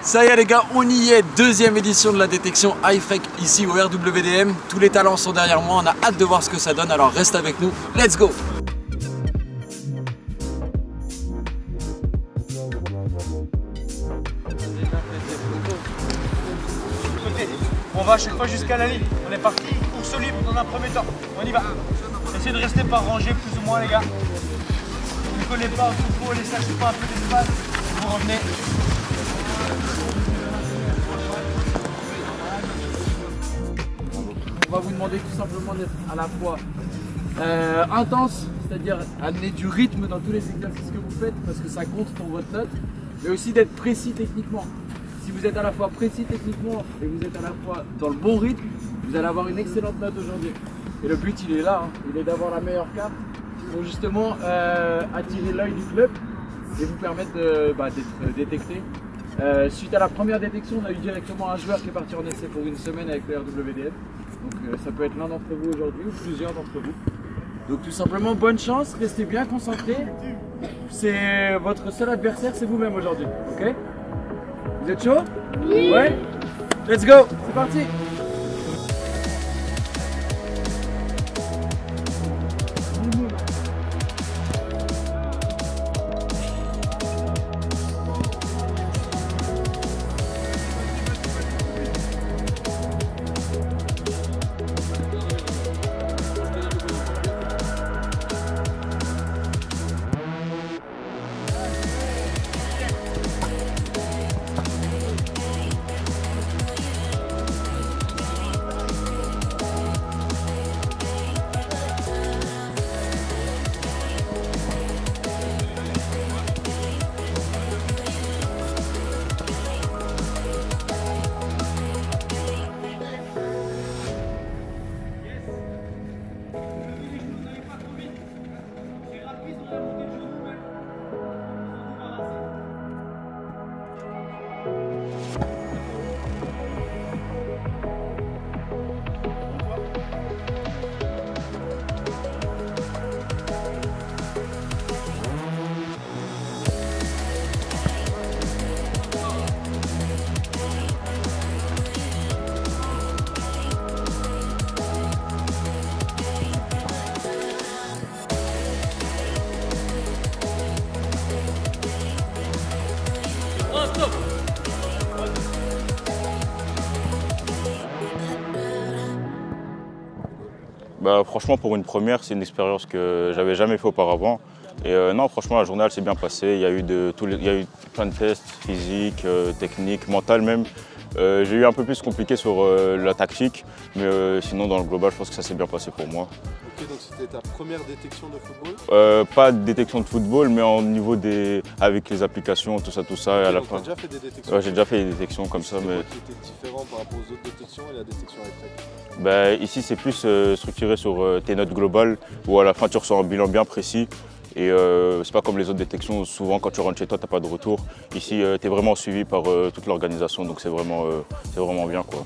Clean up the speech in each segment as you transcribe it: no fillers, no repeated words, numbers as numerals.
Ça y est les gars, on y est, deuxième édition de la détection iFrec ici au RWDM. Tous les talents sont derrière moi, on a hâte de voir ce que ça donne, alors reste avec nous, let's go! On va à chaque fois jusqu'à la ligne. On est parti, course libre dans un premier temps. On y va. Essayez de rester par rangée plus ou moins les gars. Ne collez pas au troupeau, laissez pas un peu d'espace. Vous revenez. On va vous demander tout simplement d'être à la fois intense, c'est-à-dire amener du rythme dans tous les exercices que vous faites parce que ça compte pour votre note, mais aussi d'être précis techniquement. Si vous êtes à la fois précis techniquement et vous êtes à la fois dans le bon rythme, vous allez avoir une excellente note aujourd'hui. Et le but il est là, il est d'avoir la meilleure carte pour justement attirer l'œil du club et vous permettre d'être détecté. Suite à la première détection, on a eu directement un joueur qui est parti en essai pour une semaine avec le RWDM. Donc ça peut être l'un d'entre vous aujourd'hui ou plusieurs d'entre vous. Donc tout simplement bonne chance, restez bien concentrés. C'est votre seul adversaire, c'est vous-même aujourd'hui, ok? Vous êtes chaud? Oui. Ouais. Let's go, c'est parti. Bah, franchement, pour une première, c'est une expérience que j'avais jamais fait auparavant. Et non, franchement, la journée s'est bien passée. Il y a eu plein de tests physiques, techniques, mentales même. J'ai eu un peu plus compliqué sur la tactique, mais sinon, dans le global, je pense que ça s'est bien passé pour moi. Ok, donc c'était ta première détection de football? Pas de détection de football, mais au niveau avec les applications, tout ça. Okay, et à la donc fin. tu as déjà fait des détections? Ouais, j'ai déjà fait des détections comme ça. Mais qui était différent par rapport aux autres détections et la détection iFrec? Bah, ici, c'est plus structuré sur tes notes globales, où à la fin, tu reçois un bilan bien précis. Et c'est pas comme les autres détections, souvent quand tu rentres chez toi, tu n'as pas de retour. Ici, tu es vraiment suivi par toute l'organisation, donc c'est vraiment bien, quoi.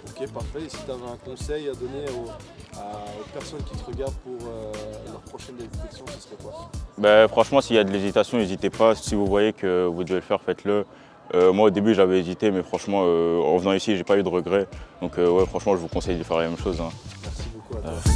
Ok, parfait. Et si tu avais un conseil à donner aux personnes qui te regardent pour leur prochaine détection, ce serait quoi? Bah, franchement, s'il y a de l'hésitation, n'hésitez pas. Si vous voyez que vous devez le faire, faites-le. Moi, au début, j'avais hésité, mais franchement, en venant ici, j'ai pas eu de regrets. Donc, ouais, franchement, je vous conseille de faire la même chose. Hein. Merci beaucoup à toi.